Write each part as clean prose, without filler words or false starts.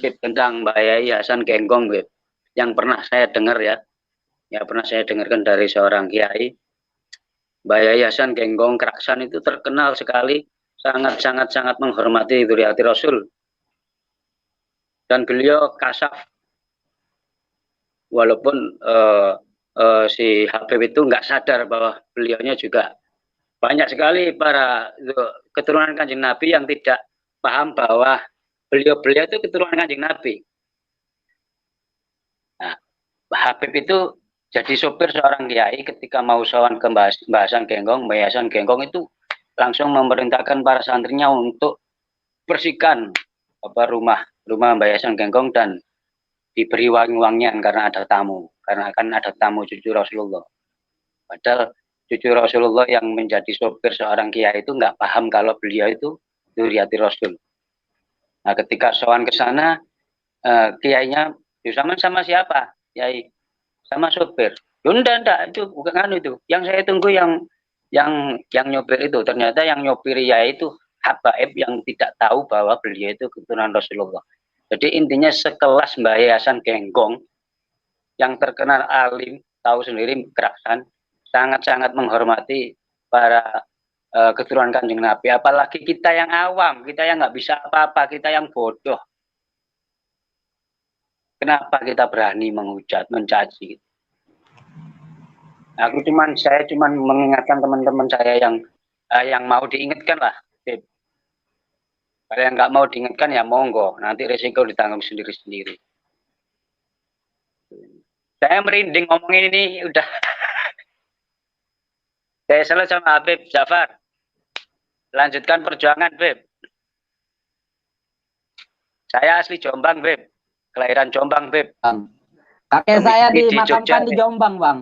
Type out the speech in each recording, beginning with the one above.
tentang Mbak Yai Hasan Genggong, Beb. Yang pernah saya dengar ya. Ya pernah saya dengarkan dari seorang kiai. Mbak Yai Hasan Genggong Keraksan itu terkenal sekali, sangat menghormati Dzurriyyati Rasul. Dan beliau kasaf, walaupun si Habib itu nggak sadar bahwa beliaunya juga banyak sekali para keturunan Kanjeng Nabi yang tidak paham bahwa beliau itu keturunan Kanjeng Nabi. Nah, Habib itu jadi sopir seorang kiai ketika mau sowan ke Mbah Hasan Genggong. Mbah Hasan Genggong itu langsung memerintahkan para santrinya untuk bersihkan rumah Mbah Hasan Genggong dan diberi wangi-wangian karena ada tamu, karena akan ada tamu cucu Rasulullah. Padahal cucu Rasulullah yang menjadi sopir seorang kiai itu nggak paham kalau beliau itu Dzurriyyati Rasul. Nah, ketika sowan ke sana, kiainya, sama siapa? Kiai, sama sopir. Enggak, itu bukan kan itu. Yang saya tunggu yang nyopir itu. Ternyata yang nyopir ya itu habaib yang tidak tahu bahwa beliau itu keturunan Rasulullah. Jadi intinya sekelas Mbah Hasan Genggong yang terkenal alim, tahu sendiri Keraksan, sangat menghormati para keturunan Kanjeng Nabi. Apalagi kita yang awam, kita yang nggak bisa apa-apa, kita yang bodoh. Kenapa kita berani menghujat, mencaci? Saya cuman mengingatkan teman-teman saya yang mau diingatkan lah. Kalau yang nggak mau diingatkan ya monggo, nanti risiko ditanggung sendiri-sendiri. Saya merinding ngomongin ini udah. Saya selalu sama Habib Jafar. Lanjutkan perjuangan, Beb. Saya asli Jombang, Beb. Kelahiran Jombang, Beb. Kakek saya dimakamkan di Jombang, Bang.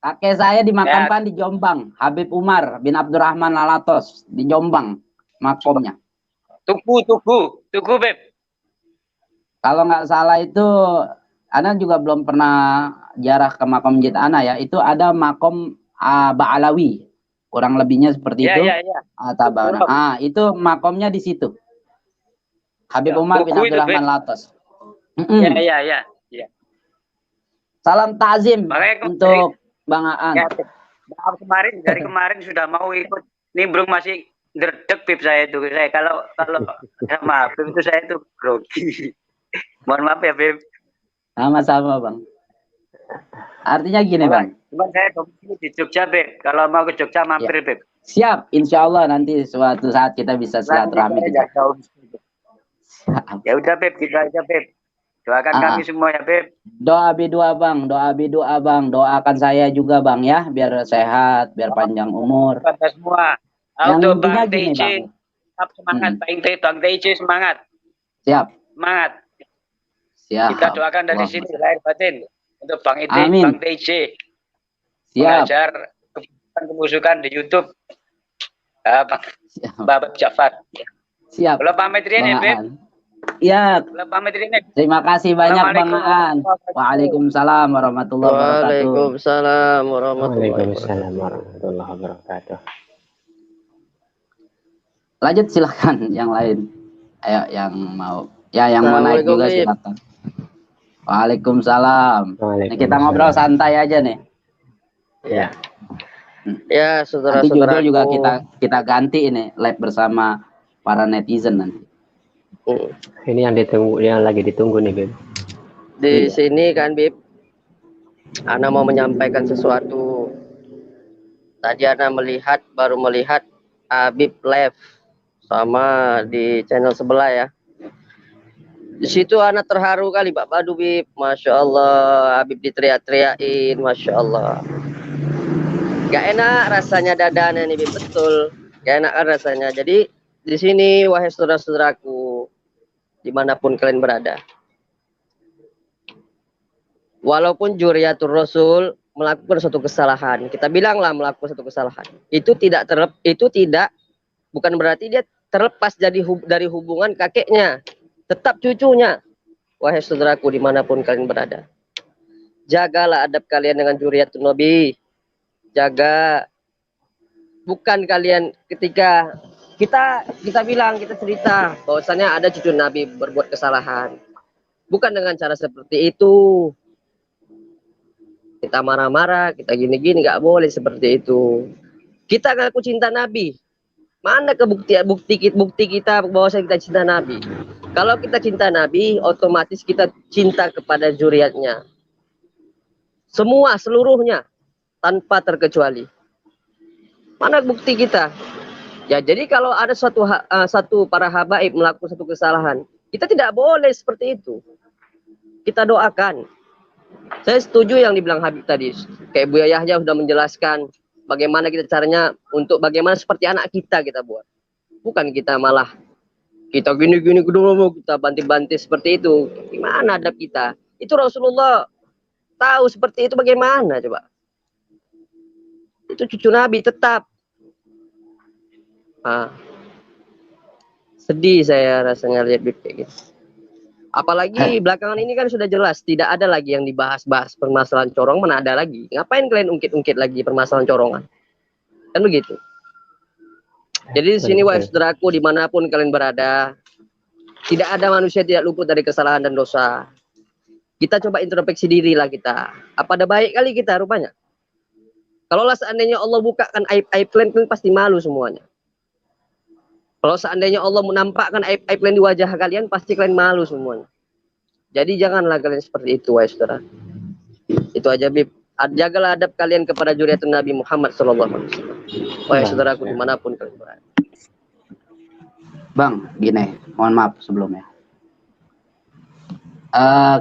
Kakek saya dimakamkan di Jombang. Habib Umar bin Abdurrahman Lalatos di Jombang makomnya. Tugu, Beb. Kalau nggak salah itu, Ana juga belum pernah jarah ke makom Masjid Ana ya. Itu ada makom Ba'alawi. Kurang lebihnya seperti itu. Itu makomnya di situ. Habib Umar bin Abdurrahman Lalatos. Iya. Salam takzim untuk Bang Aan. Ya, dari kemarin sudah mau ikut nimbrung masih derdek Bib saya itu. Kalau sama Bib itu saya itu grogi. Mohon maaf ya Bib. Sama-sama Bang. Artinya gini Bang. Cuman saya di Jogja Bib. Kalau mau ke Jogja mampir Bib. Siap, insya Allah nanti suatu saat kita bisa silaturahmi. Ya udah Bib, gitu aja Bib. Doakan kami semua ya Beb. Doa B2 Bang, doa Bang, doakan saya juga Bang ya, biar sehat, biar panjang umur. Kita semua. Untuk Bang TJ, tetap semangat, Bang TJ semangat. Siap. Semangat. Siap. Kita doakan dari sini lahir batin untuk Bang Iti, Bang TJ. Siap. Mengajar kemusukan di YouTube. Bapak Jafar. Siap. Kalau pamit ini Beb. Ya, terima kasih banyak Bang Aan. Waalaikumsalam warahmatullahi wabarakatuh. Waalaikumsalam warahmatullahi wabarakatuh. Lanjut silakan yang lain. Ayo yang mau. Ya yang mau naik juga silakan. Waalaikumsalam. Nah, kita ngobrol santai aja nih. Ya. Ya, saudara-saudara juga kita ganti ini live bersama para netizen nanti. Ini yang lagi ditunggu nih Bib. Di sini kan Bib, Ana mau menyampaikan sesuatu. Tadi Ana baru melihat Habib live sama di channel sebelah ya. Di situ Ana terharu kali Pak Padu Bib, Masya Allah, Habib diteriak-teriakin, Masya Allah. Gak enak rasanya dadanya nih Bib, betul. Gak enak kan rasanya. Jadi di sini wahai saudara-saudaraku, dimanapun kalian berada, walaupun Dzurriyyatur Rasul melakukan suatu kesalahan, kita bilanglah melakukan suatu kesalahan, itu bukan berarti dia terlepas dari hubungan kakeknya, tetap cucunya. Wahai saudaraku dimanapun kalian berada, jagalah adab kalian dengan Dzurriyyatun Nabi. Jaga, bukan kalian ketika kita bilang, kita cerita bahwasannya ada cucu Nabi berbuat kesalahan, Bukan dengan cara seperti itu. Kita marah-marah, kita gini-gini, nggak boleh seperti itu. Kita ngaku cinta Nabi. Mana bukti kita bahwa kita cinta Nabi? Kalau kita cinta Nabi, otomatis kita cinta kepada zuriatnya. Semua, seluruhnya, tanpa terkecuali. Mana bukti kita? Ya, jadi kalau ada satu para habaib melakukan satu kesalahan, kita tidak boleh seperti itu. Kita doakan. Saya setuju yang dibilang Habib tadi. Kayak Buya Yahya sudah menjelaskan bagaimana kita caranya untuk bagaimana seperti anak kita buat. Bukan kita malah kita gini-gini dulu, kita banting-banting seperti itu. Gimana adab kita? Itu Rasulullah tahu seperti itu bagaimana coba. Itu cucu Nabi tetap. Sedih saya rasanya lihat Bib kayak gitu. Apalagi belakangan ini kan sudah jelas tidak ada lagi yang dibahas-bahas permasalahan corong, mana ada lagi. Ngapain kalian ungkit-ungkit lagi permasalahan corongan? Kan begitu. Jadi di sini wahai saudaraku dimanapun kalian berada, tidak ada manusia tidak luput dari kesalahan dan dosa. Kita coba introspeksi diri lah kita. Apa ada baik kali kita rupanya? Kalau seandainya Allah bukakan aib-aib kalian pasti malu semuanya. Kalau seandainya Allah menampakkan aib-aib kalian di wajah kalian, pasti kalian malu semuanya. Jadi janganlah kalian seperti itu, wahai saudara. Itu aja, Bib. Jagalah adab kalian kepada zuriatun Nabi Muhammad SAW. Wahai saudaraku dimanapun kalian berada. Bang, gini, mohon maaf sebelumnya.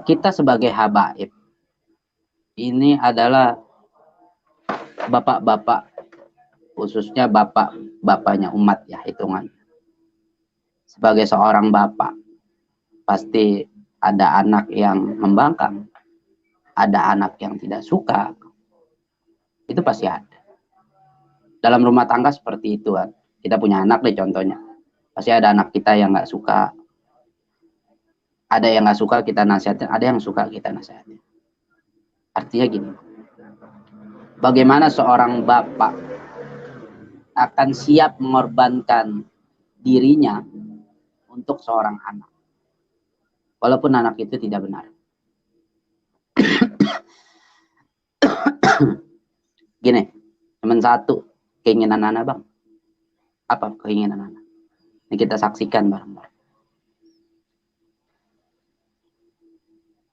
Kita sebagai habaib, ini adalah bapak-bapak, khususnya bapak-bapaknya umat ya, hitungan. Sebagai seorang bapak, pasti ada anak yang membangkang, ada anak yang tidak suka, itu pasti ada. Dalam rumah tangga seperti itu kan, kita punya anak deh contohnya, pasti ada anak kita yang nggak suka, ada yang nggak suka kita nasihatin, ada yang suka kita nasihatin. Artinya gini, bagaimana seorang bapak akan siap mengorbankan dirinya untuk seorang anak, walaupun anak itu tidak benar. Gini, cuma satu keinginan anak, Bang. Apa keinginan anak? Ini kita saksikan bareng-bareng.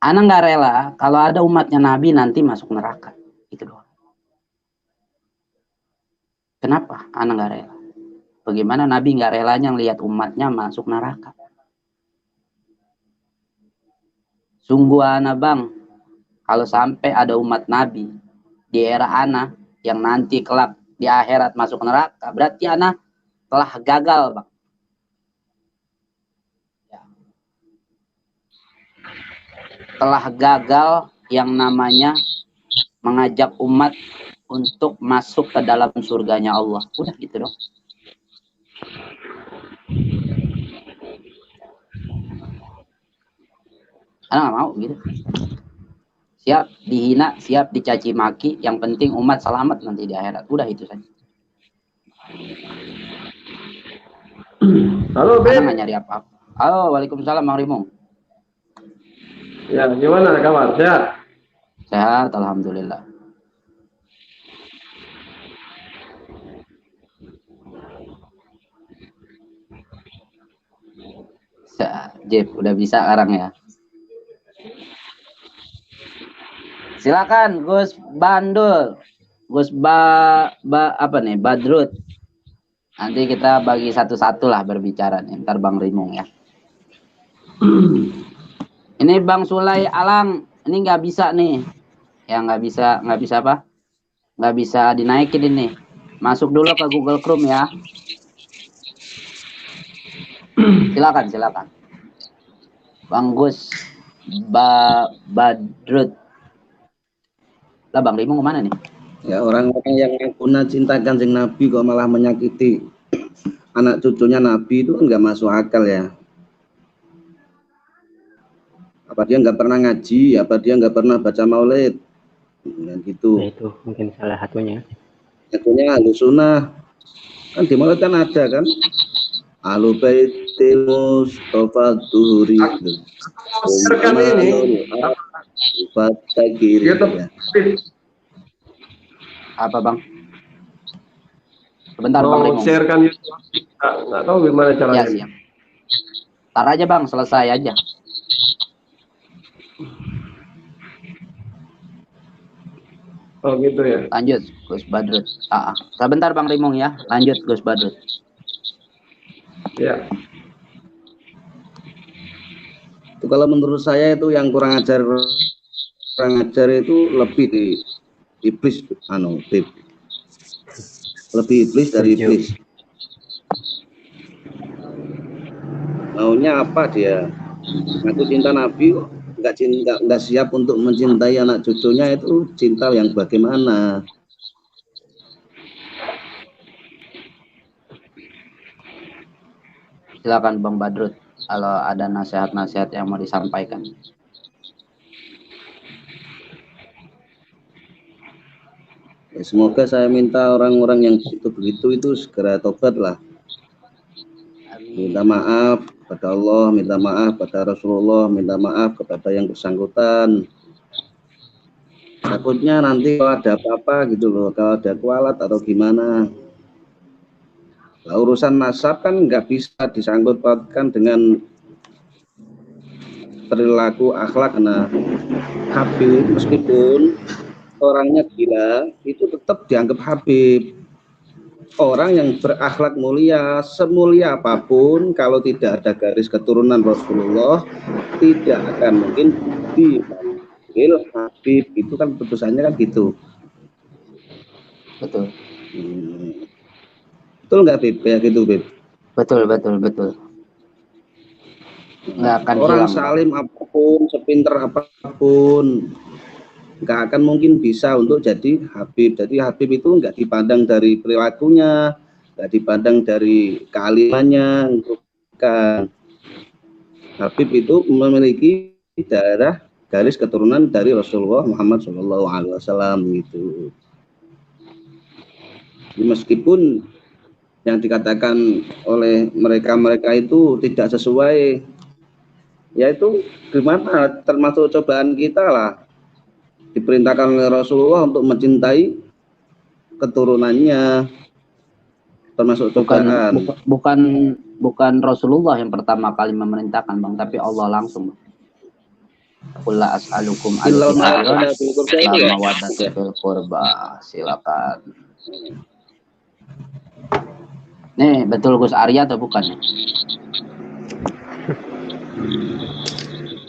Anak nggak rela kalau ada umatnya Nabi nanti masuk neraka. Itu doang. Kenapa anak nggak rela? Bagaimana Nabi nggak relanya melihat umatnya masuk neraka? Sungguh anak, Bang, kalau sampai ada umat Nabi di era anak yang nanti kelak di akhirat masuk neraka, berarti anak telah gagal, Bang. Ya. Telah gagal yang namanya mengajak umat untuk masuk ke dalam surganya Allah. Udah gitu dong. Anak nggak mau gitu. Siap dihina, siap dicaci maki, yang penting umat selamat nanti di akhirat. Udah itu saja. Halo, Beb. Nggak nyari apa-apa. Halo, waalaikumsalam, Bang Rimong. Ya, gimana kabar? Sehat? Sehat, alhamdulillah. Jeff, udah bisa sekarang ya. Silakan Gus Bandul, Gus apa nih, Badrut. Nanti kita bagi satu-satu lah berbicara nih, ntar Bang Rimong ya. Ini Bang Sulai Alang, ini nggak bisa nih, ya nggak bisa apa? Nggak bisa dinaikin ini. Masuk dulu ke Google Chrome ya. Silakan. Bang Gus Badrut. Lah Bang Rimong kemana nih? Ya, orang-orang yang guna cinta Kanjeng Nabi kok malah menyakiti anak cucunya Nabi itu kan nggak masuk akal ya. Apa dia nggak pernah ngaji? Apa dia nggak pernah baca maulid? Dan gitu. Nah, itu mungkin salah satunya. Satunya Ahlus Sunnah. Kan di maulid kan ada kan? Ahlul Bait, Mustafa Tuhri. Serkan ini. Apa bang? Sebentar bang Rimong. Sharekan itu. Nggak tahu gimana caranya. Ya, siap. Ntar aja bang, selesai aja. Oh gitu ya. Lanjut Gus Badrut. Sebentar bang Rimong ya. Lanjut Gus Badrut. Ya. Itu kalau menurut saya itu yang kurang ajar itu lebih di iblis, lebih iblis dari iblis. Maunya apa dia? Aku cinta Nabi, nggak siap untuk mencintai anak cucunya, itu cinta yang bagaimana? Silakan Bang Badrut, kalau ada nasihat-nasihat yang mau disampaikan. Ya, semoga saya minta orang-orang yang begitu itu segera tobat lah. Minta maaf pada Allah, minta maaf pada Rasulullah, minta maaf kepada yang bersangkutan. Takutnya nanti kalau ada apa-apa gitu loh, kalau ada kualat atau gimana. Nah, urusan nasab kan nggak bisa disangkut pautkan dengan perilaku akhlak. Nah, Habib meskipun orangnya gila, itu tetap dianggap Habib. Orang yang berakhlak mulia, semulia apapun, kalau tidak ada garis keturunan Rasulullah, tidak akan mungkin dipanggil Habib. Itu kan putusannya kan gitu. Betul. Betul nggak, Bib? Kayak gitu, Bib? Betul. Nggak akan orang hilang, salim Bang. Apapun, sepinter apapun, nggak akan mungkin bisa untuk jadi Habib. Jadi Habib itu nggak dipandang dari perilakunya, nggak dipandang dari kealimannya. Bukan. Habib itu memiliki darah garis keturunan dari Rasulullah Muhammad SAW gitu. Jadi meskipun yang dikatakan oleh mereka itu tidak sesuai, yaitu gimana, termasuk cobaan kita lah. Diperintahkan oleh Rasulullah untuk mencintai keturunannya, termasuk cobaan. Bukan Rasulullah yang pertama kali memerintahkan Bang, tapi Allah langsung. Qul la as'alukum ala mawaddatil qurba. Silakan. Nih, betul Gus Arya atau bukan?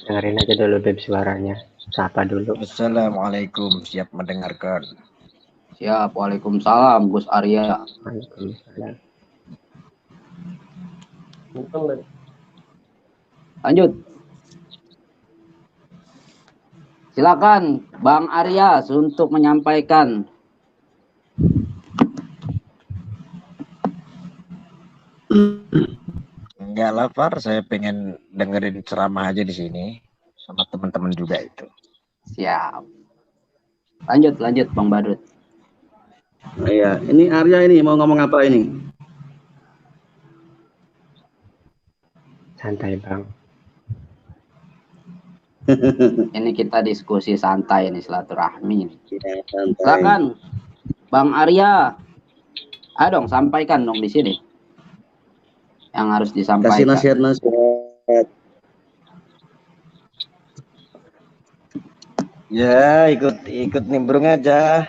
Dengerin aja dulu Beb suaranya. Sapa dulu. Assalamualaikum, siap mendengarkan. Siap, waalaikumsalam Gus Arya. Waalaikumsalam. Lanjut. Silakan Bang Arya untuk menyampaikan. Enggak lapar, saya pengen dengerin ceramah aja di sini sama teman-teman juga itu. Siap. Lanjut Bang Badrut. Iya, ini Arya ini mau ngomong apa ini? Santai Bang. Ini kita diskusi santai nih, silaturahmi. Ya, santai. Silakan Bang Arya. Ayo dong, sampaikan dong di sini. Yang harus disampaikan. Kasih nasihat-nasihat. Ya, ikut nimbrung aja.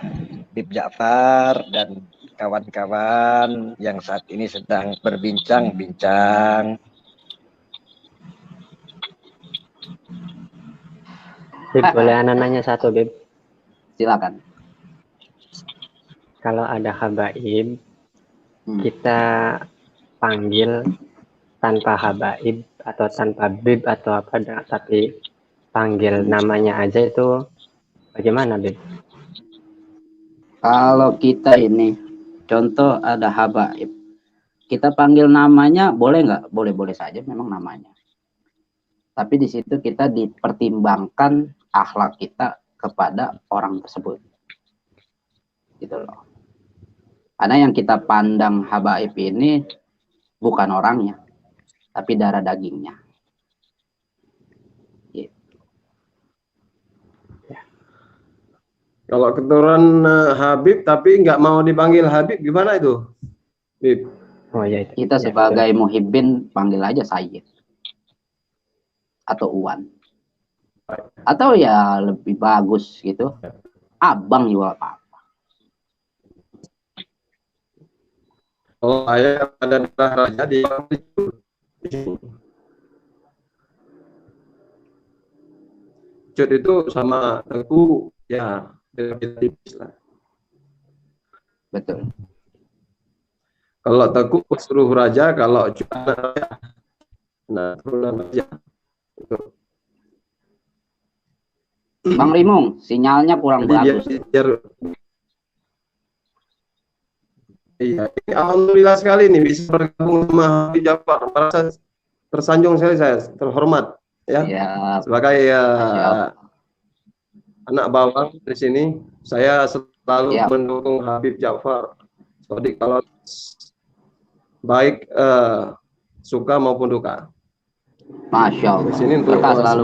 Bib Ja'far dan kawan-kawan yang saat ini sedang berbincang-bincang. Beb, boleh anak nanya satu, Beb? Silakan. Kalau ada habaib, kita panggil tanpa habaib atau tanpa bib atau apa, tapi panggil namanya aja, itu bagaimana, Beb? Kalau kita ini, contoh ada habaib, kita panggil namanya boleh nggak? Boleh-boleh saja memang namanya. Tapi di situ kita dipertimbangkan akhlak kita kepada orang tersebut. Gitu loh. Karena yang kita pandang habaib ini bukan orangnya, tapi darah dagingnya. Gitu. Kalau keturunan Habib tapi nggak mau dipanggil Habib, gimana itu? Habib. Oh ya itu. Kita sebagai muhibbin panggil aja Sayyid atau Uwan. Atau ya lebih bagus gitu, abang juga apa-apa. Oh, saya ada darah raja di Cut itu sama Teguh ya beda tipis lah. Betul. Kalau Teguh suruh raja, kalau Cut anak raja, nah turunan raja. Bang Rimung, sinyalnya kurang bagus. Iya, alhamdulillah sekali nih bisa bergabung sama Habib Ja'far. Merasa tersanjung sekali, saya terhormat ya. Sebagai anak bawang di sini, saya selalu mendukung Habib Ja'far. Jadi kalau baik suka maupun duka. Masya Allah. Di sini untuk selalu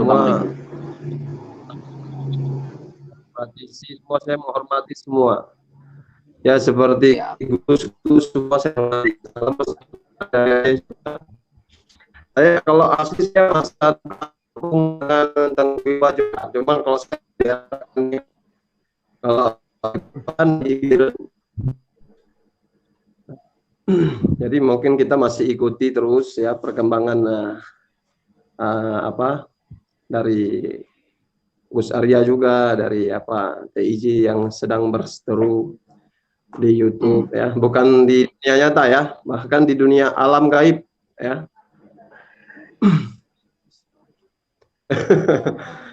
semua saya menghormati semua. Ya seperti Gus semua saya hormati. Saya kalau asli saya masa tentang juga, cuman kalau saya kalau jadi mungkin kita masih ikuti terus ya perkembangan apa dari Gus Arya juga, dari TIJ yang sedang berseteru di YouTube ya, bukan di dunia nyata ya, bahkan di dunia alam gaib ya.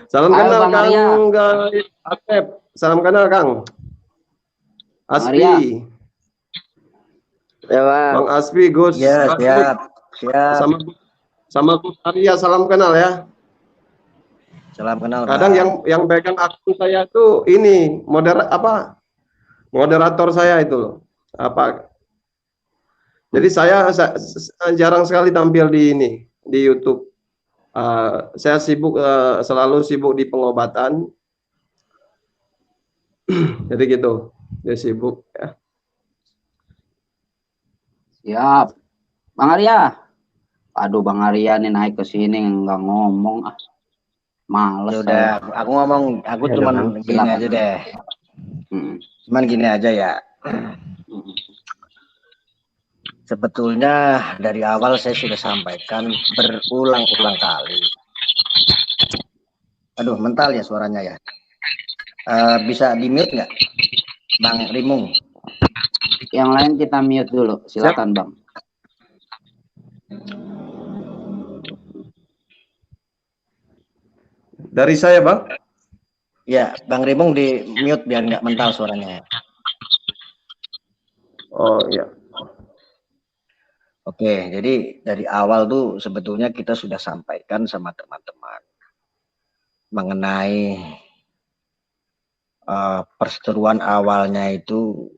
Salam kenal Kang Asep, salam kenal Kang Aspi. Ya, Bang Aspi, Gus. Ya, siap. Sama Gus Arya, salam kenal ya. Salam kenal. Kadang yang pegang akun saya tuh ini moderator saya itu loh. Jadi saya jarang sekali tampil di YouTube. Saya selalu sibuk di pengobatan. Jadi gitu, dia sibuk ya. Siap. Bang Arya. Aduh, Bang Arya nih naik ke sini nggak ngomong. Males. Udah, aku ngomong, aku cuman gini aja deh. Cuman gini aja ya. Sebetulnya dari awal saya sudah sampaikan berulang-ulang kali. Aduh, mental ya suaranya ya. Bisa di-mute nggak, Bang Rimung? Yang lain kita mute dulu, silakan Bang. Dari saya Bang? Ya, Bang Rimung di mute biar nggak mental suaranya. Oh iya. Oke, jadi dari awal tuh sebetulnya kita sudah sampaikan sama teman-teman mengenai perseteruan awalnya itu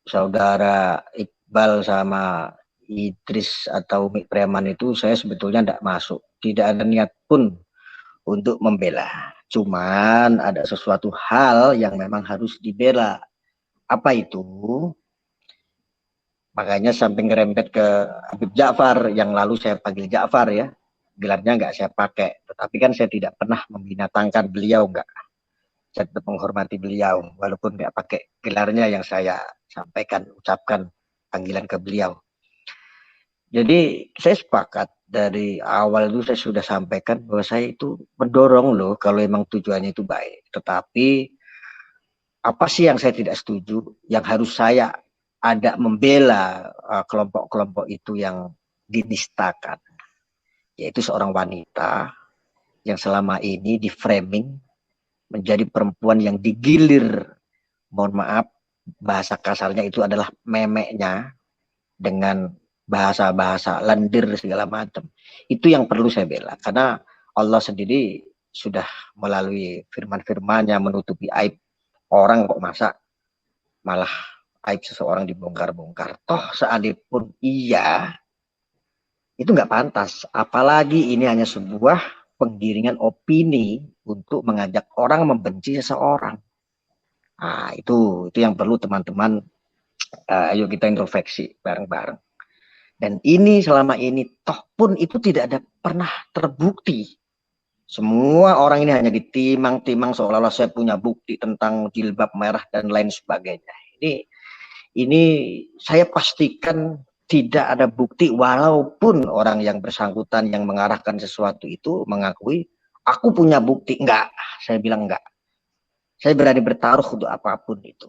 saudara Iqbal sama Idris atau Mik Preman itu saya sebetulnya tidak masuk. Tidak ada niat pun untuk membela. Cuman ada sesuatu hal yang memang harus dibela. Apa itu? Makanya samping ngerempet ke Habib Ja'far, yang lalu saya panggil Ja'far ya. Gelarnya nggak saya pakai. Tetapi kan saya tidak pernah membinatangkan beliau, nggak. Saya tetap menghormati beliau. Walaupun nggak pakai gelarnya yang saya sampaikan, ucapkan panggilan ke beliau. Jadi saya sepakat dari awal itu saya sudah sampaikan bahwa saya itu mendorong loh kalau memang tujuannya itu baik. Tetapi apa sih yang saya tidak setuju? Yang harus saya ada membela kelompok-kelompok itu yang dinistakan. Yaitu seorang wanita yang selama ini di framing menjadi perempuan yang digilir. Mohon maaf, bahasa kasarnya itu adalah memeknya dengan bahasa-bahasa lendir segala macam. Itu yang perlu saya bela, karena Allah sendiri sudah melalui firman-firmannya menutupi aib orang, kok masa malah aib seseorang dibongkar-bongkar. Toh seandainya Itu nggak pantas. Apalagi ini hanya sebuah penggiringan opini untuk mengajak orang membenci seseorang. Nah, itu yang perlu teman-teman, ayo kita introspeksi bareng-bareng. Dan ini selama ini toh pun itu tidak ada pernah terbukti. Semua orang ini hanya ditimang-timang seolah-olah saya punya bukti tentang jilbab merah dan lain sebagainya. Ini saya pastikan tidak ada bukti, walaupun orang yang bersangkutan yang mengarahkan sesuatu itu mengakui aku punya bukti. Enggak, saya bilang enggak. Saya berani bertaruh untuk apapun itu.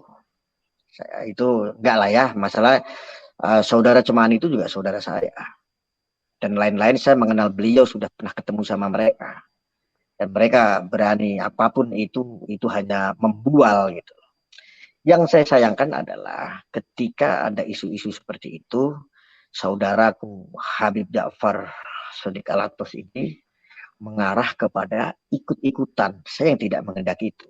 Saya itu enggak lah ya, masalah saudara Cemani itu juga saudara saya. Dan lain-lain saya mengenal beliau, sudah pernah ketemu sama mereka. Dan mereka berani apapun itu hanya membual gitu. Yang saya sayangkan adalah ketika ada isu-isu seperti itu, saudaraku Habib Ja'far Shadiq Alatos ini mengarah kepada ikut-ikutan. Saya yang tidak mengendaki itu.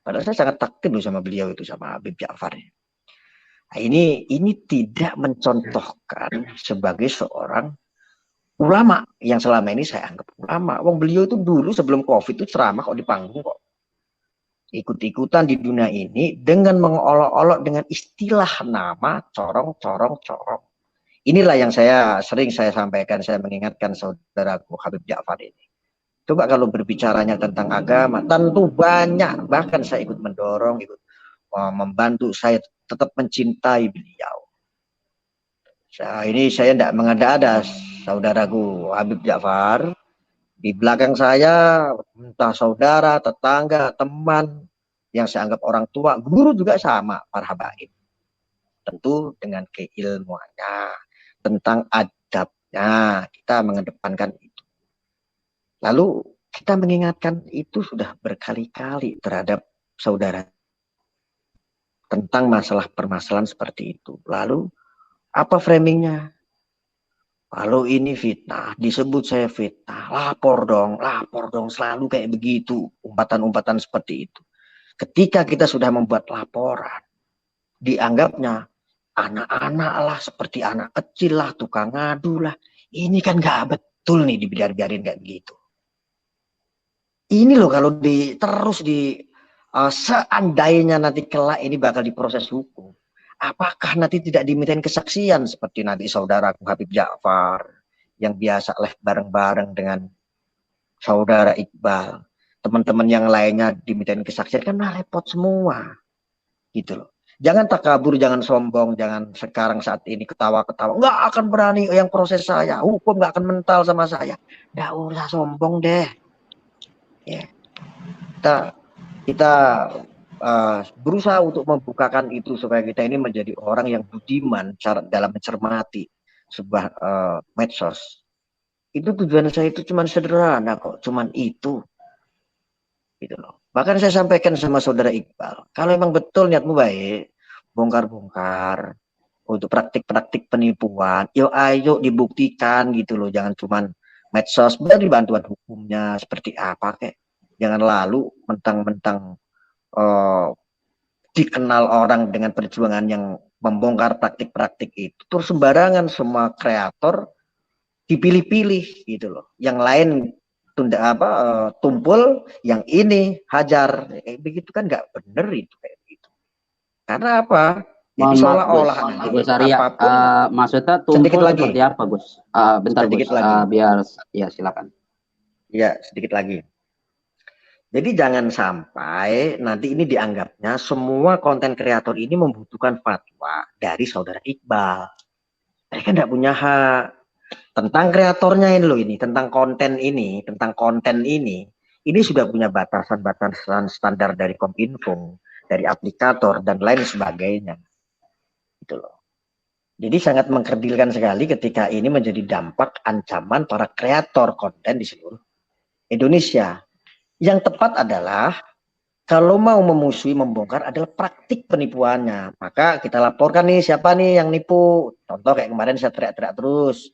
Padahal saya sangat takut sama beliau itu, sama Habib Ja'far. Nah, ini tidak mencontohkan sebagai seorang ulama yang selama ini saya anggap ulama. Wong beliau itu dulu sebelum COVID itu ceramah kok di panggung kok. Ikut-ikutan di dunia ini dengan mengolok-olok dengan istilah nama corong. Inilah yang sering saya sampaikan, saya mengingatkan saudaraku Habib Ja'far ini. Coba kalau berbicaranya tentang agama, tentu banyak, bahkan saya ikut mendorong, ikut membantu, saya tetap mencintai beliau. Ini saya tidak mengada-ada, saudaraku Habib Ja'far. Di belakang saya, entah saudara, tetangga, teman, yang saya anggap orang tua, guru juga sama, para habaib. Tentu dengan keilmuannya, tentang adabnya, kita mengedepankan itu. Lalu kita mengingatkan itu sudah berkali-kali terhadap saudara. Tentang permasalahan seperti itu. Lalu, apa framingnya? Kalau ini fitnah, disebut saya fitnah, lapor dong, selalu kayak begitu, umpatan-umpatan seperti itu. Ketika kita sudah membuat laporan, dianggapnya anak-anak lah, seperti anak kecil lah, tukang ngadu lah. Ini kan nggak betul nih dibiarin kayak begitu. Ini loh kalau terus seandainya nanti kelak ini bakal diproses hukum. Apakah nanti tidak dimintain kesaksian seperti nanti saudaraku Habib Ja'far yang biasa bareng-bareng dengan saudara Iqbal, teman-teman yang lainnya dimintain kesaksian, kan repot semua gitu loh. Jangan takabur, jangan sombong, jangan sekarang saat ini ketawa-ketawa, nggak akan berani yang proses saya, hukum nggak akan mental sama saya. Nggak usah sombong deh ya. Kita berusaha untuk membukakan itu supaya kita ini menjadi orang yang budiman dalam mencermati sebuah medsos. Itu tujuan saya itu cuma sederhana kok, cuma itu gitu loh. Bahkan saya sampaikan sama saudara Iqbal, kalau memang betul niatmu baik, bongkar-bongkar untuk praktik-praktik penipuan, ayo dibuktikan gitu loh, jangan cuma medsos, beri bantuan hukumnya seperti apa kek. Jangan lalu mentang-mentang dikenal orang dengan perjuangan yang membongkar praktik-praktik itu, terus sembarangan semua kreator dipilih-pilih gitu loh. Yang lain tumpul, yang ini hajar. Begitu kan nggak bener itu kayak gitu. Karena apa? Jadi seolah-olah Gus Arya, maksudnya tumpul seperti apa, Gus? Bentar Gus, biar ya silakan. Ya, sedikit lagi. Jadi jangan sampai nanti ini dianggapnya semua konten kreator ini membutuhkan fatwa dari saudara Iqbal. Mereka tidak punya hak tentang kreatornya ini loh, ini tentang konten ini sudah punya batasan standar dari Kominfo, dari aplikator dan lain sebagainya. Gitu loh. Jadi sangat mengkerdilkan sekali ketika ini menjadi dampak ancaman para kreator konten di seluruh Indonesia. Yang tepat adalah kalau mau memusuhi, membongkar adalah praktik penipuannya. Maka kita laporkan nih siapa nih yang nipu. Contoh kayak kemarin saya teriak-teriak terus.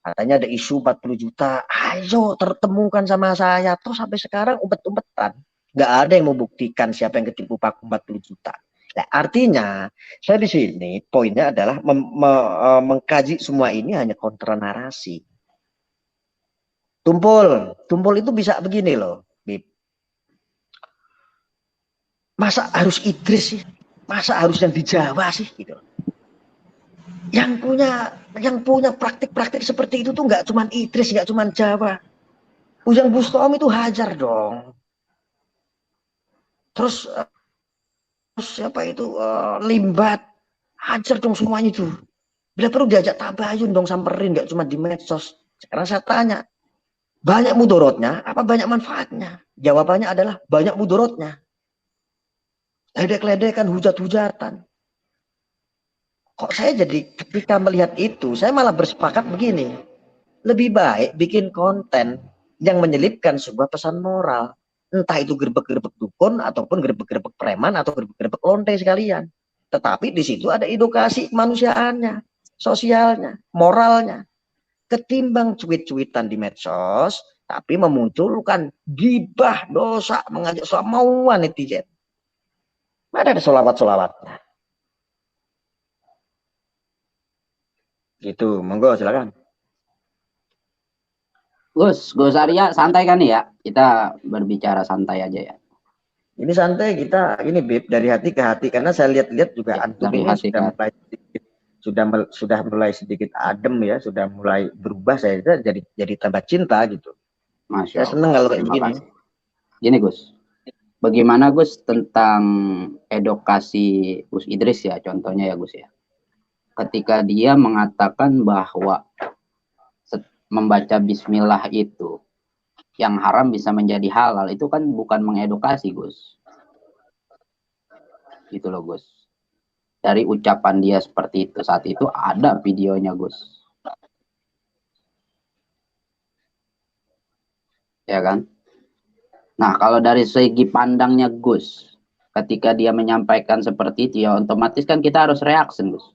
Katanya ada isu 40 juta. Ayo tertemukan sama saya. Terus sampai sekarang umpet-umpetan. Nggak ada yang membuktikan siapa yang ketipu paku 40 juta. Nah, artinya saya di sini poinnya adalah mengkaji semua ini hanya kontra narasi. Tumpul itu bisa begini loh, Bib. Masa harus Idris sih? Masa harus yang di Jawa sih gitu. Yang punya praktik-praktik seperti itu tuh nggak cuma Idris, nggak cuma Jawa. Ujang Bustom itu hajar dong. Terus siapa itu Limbat, hajar dong semuanya itu. Bila perlu diajak tabayun dong, samperin, nggak cuma di medsos. Sekarang saya tanya, banyak mudorotnya apa banyak manfaatnya? Jawabannya adalah banyak mudorotnya. Ledek-ledekan, hujat-hujatan. Kok saya jadi ketika melihat itu, saya malah bersepakat begini. Lebih baik bikin konten yang menyelipkan sebuah pesan moral. Entah itu gerbek-gerbek dukun, ataupun gerbek-gerbek preman, atau gerbek-gerbek lonte sekalian. Tetapi di situ ada edukasi kemanusiaannya, sosialnya, moralnya. Ketimbang cuit-cuitan di medsos, tapi memunculkan gibah, dosa, mengajak selawat netizen. Mana ada solawat-solawatnya. Gitu, monggo silakan. Gus Arya santai kan ya? Kita berbicara santai aja ya. Ini santai kita, ini Bib, dari hati ke hati, karena saya lihat-lihat juga Ya, antum dari ini hati sudah mulai sedikit, sudah mulai sedikit adem ya, sudah mulai berubah, saya jadi tambah cinta gitu. Masya Saya seneng kalau kayak begini. Gini Gus, bagaimana Gus tentang edukasi Gus Idris ya, contohnya ya Gus ya. Ketika dia mengatakan bahwa membaca bismillah itu yang haram bisa menjadi halal, itu kan bukan mengedukasi Gus. Gitu loh Gus. Dari ucapan dia seperti itu, saat itu ada videonya Gus. Ya kan? Nah, kalau dari segi pandangnya Gus, ketika dia menyampaikan seperti itu, ya otomatis kan kita harus reaksi Gus.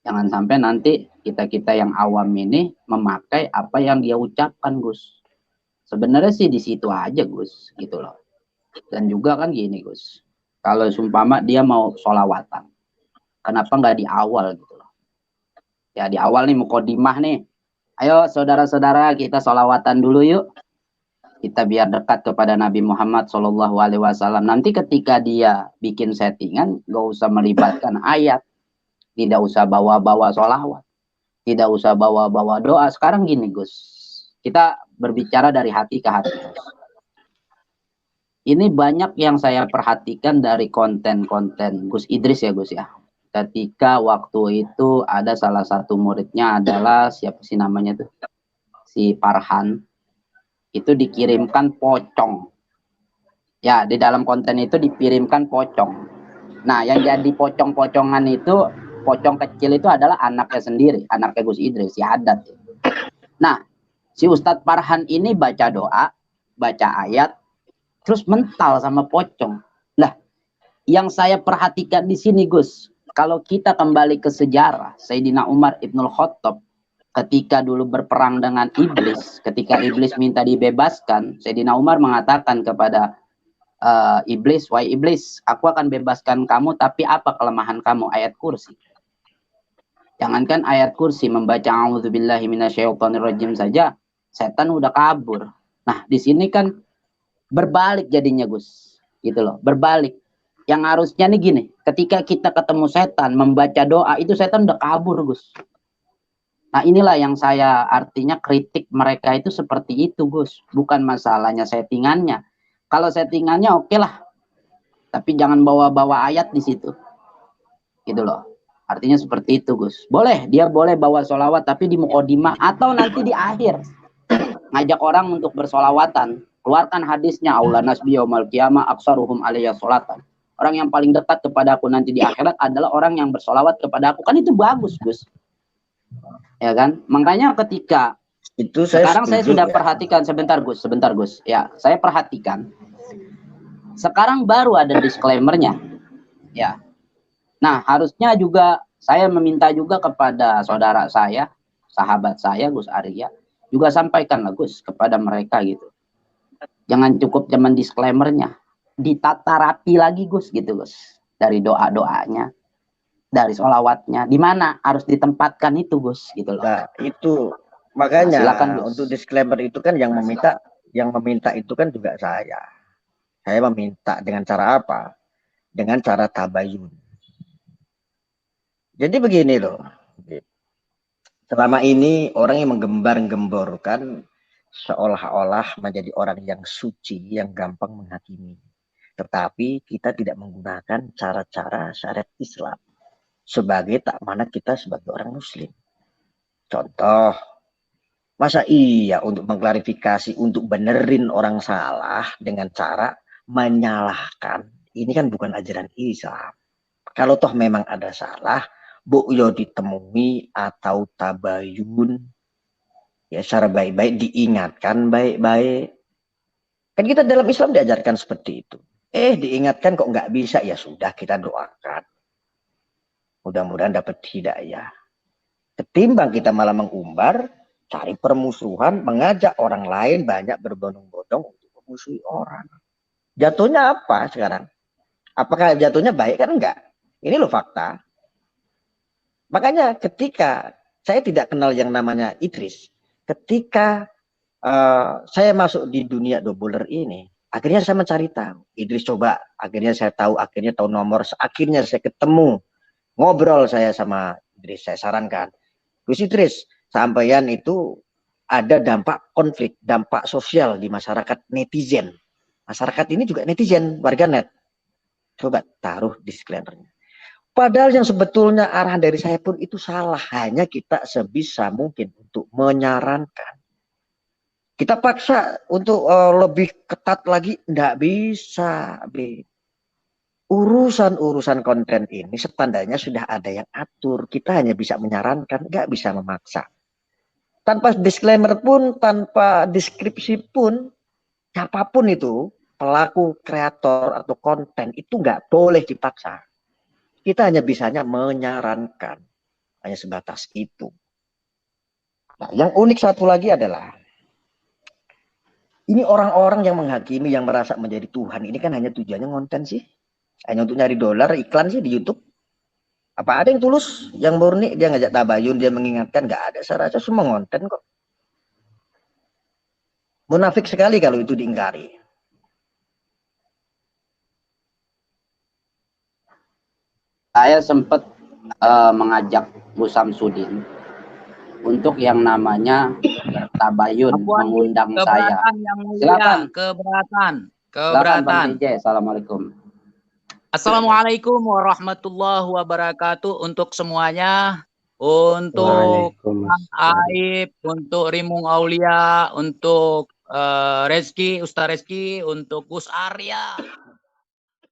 Jangan sampai nanti kita-kita yang awam ini memakai apa yang dia ucapkan Gus. Sebenarnya sih di situ aja Gus, gitu loh. Dan juga kan gini Gus, kalau sumpama dia mau sholawatan, kenapa nggak di awal gitu loh? Ya di awal nih mukodimah nih, ayo saudara-saudara kita sholawatan dulu yuk. Kita biar dekat kepada Nabi Muhammad SAW. Nanti ketika dia bikin settingan, nggak usah melibatkan ayat, tidak usah bawa-bawa sholawat, tidak usah bawa-bawa doa. Sekarang gini Gus, kita berbicara dari hati ke hati Gus. Ini banyak yang saya perhatikan dari konten-konten Gus Idris ya Gus ya. Ketika waktu itu ada salah satu muridnya adalah siapa sih namanya tuh, si Farhan. Itu dikirimkan pocong. Ya, di dalam konten itu dikirimkan pocong. Nah, yang jadi pocong-pocongan itu, pocong kecil itu adalah anaknya sendiri, anaknya Gus Idris, si Haddad. Nah, si Ustadz Farhan ini baca doa, baca ayat, terus mental sama pocong. Lah, yang saya perhatikan di sini Gus, kalau kita kembali ke sejarah, Sayyidina Umar Ibnul Khattab, ketika dulu berperang dengan iblis, ketika iblis minta dibebaskan, Sayyidina Umar mengatakan kepada iblis, wahai iblis, aku akan bebaskan kamu, tapi apa kelemahan kamu? Ayat kursi. Jangankan ayat kursi, membaca a'udzubillahi minasyaitonirrajim saja, setan udah kabur. Nah, di sini kan berbalik jadinya Gus, gitu loh, berbalik. Yang harusnya nih gini, ketika kita ketemu setan, membaca doa, itu setan udah kabur Gus. Nah inilah yang saya artinya kritik mereka itu seperti itu Gus. Bukan masalahnya settingannya. Kalau settingannya oke lah. Tapi jangan bawa-bawa ayat di situ. Gitu loh. Artinya seperti itu Gus. Boleh, dia boleh bawa sholawat tapi di mukodimah atau nanti di akhir. Ngajak orang untuk bersolawatan. Keluarkan hadisnya. Aula nasbi yaumal qiyamah aksaruhum alaiya sholatan. Orang yang paling dekat kepada aku nanti di akhirat adalah orang yang bersolawat kepada aku. Kan itu bagus Gus. Ya kan, makanya ketika itu sekarang saya sudah perhatikan, sebentar Gus ya, saya perhatikan sekarang baru ada disclaimernya ya. Nah harusnya juga saya meminta juga kepada saudara saya, sahabat saya Gus Arya, juga sampaikan lah Gus kepada mereka gitu, jangan cukup zaman disclaimernya, ditata rapi lagi Gus gitu Gus, dari doa-doanya, dari sholawatnya, di mana harus ditempatkan itu Gus gitu loh. Nah, itu Makanya silakan, untuk disclaimer itu kan yang meminta itu kan juga saya. Saya meminta dengan cara apa? Dengan cara tabayun. Jadi begini loh. Selama ini orang yang menggembar-gemborkan seolah-olah menjadi orang yang suci, yang gampang menghakimi. Tetapi kita tidak menggunakan cara-cara syariat Islam sebagai tak mana kita sebagai orang Muslim. Contoh, masa iya untuk mengklarifikasi, untuk benerin orang salah dengan cara menyalahkan. Ini kan bukan ajaran Islam. Kalau toh memang ada salah, yo ditemui atau tabayun, ya secara baik-baik, diingatkan baik-baik. Kan kita dalam Islam diajarkan seperti itu. Diingatkan kok nggak bisa, ya sudah kita doakan. Mudah-mudahan dapat hidayah. Ketimbang kita malah mengumbar, cari permusuhan, mengajak orang lain banyak berbondong-bondong untuk memusuhi orang. Jatuhnya apa sekarang? Apakah jatuhnya baik? Kan enggak. Ini loh fakta. Makanya ketika saya tidak kenal yang namanya Idris, ketika saya masuk di dunia doubler ini, akhirnya saya mencari tahu. Idris coba, akhirnya saya tahu, akhirnya tahu nomor, akhirnya saya ketemu, ngobrol saya sama Idris, saya sarankan, Gus Idris, sampeyan itu ada dampak konflik, dampak sosial di masyarakat netizen. Masyarakat ini juga netizen, warganet. Coba taruh disclaimer-nya. Padahal yang sebetulnya arahan dari saya pun itu salah. Hanya kita sebisa mungkin untuk menyarankan. Kita paksa untuk lebih ketat lagi, enggak bisa. Urusan-urusan konten ini standarnya sudah ada yang atur. Kita hanya bisa menyarankan, enggak bisa memaksa. Tanpa disclaimer pun, tanpa deskripsi pun, siapapun itu, pelaku, kreator, atau konten, itu enggak boleh dipaksa. Kita hanya bisanya menyarankan. Hanya sebatas itu. Nah, yang unik satu lagi adalah, ini orang-orang yang menghakimi, yang merasa menjadi Tuhan, ini kan hanya tujuannya ngonten sih. Hanya untuk nyari dolar, iklan sih di YouTube. Apa ada yang tulus, yang murni, dia ngajak tabayun, dia mengingatkan? Nggak ada, saya rasa semua ngonten kok. Munafik sekali kalau itu diingkari. Saya sempat mengajak Bu Samsudin untuk yang namanya tabayun, mengundang saya. Silakan. Keberatan. Bang DJ. Assalamualaikum. Assalamualaikum warahmatullahi wabarakatuh untuk semuanya. Untuk Bang Aib, untuk Rimung Aulia, untuk Ustaz Rezki, untuk Gus Arya,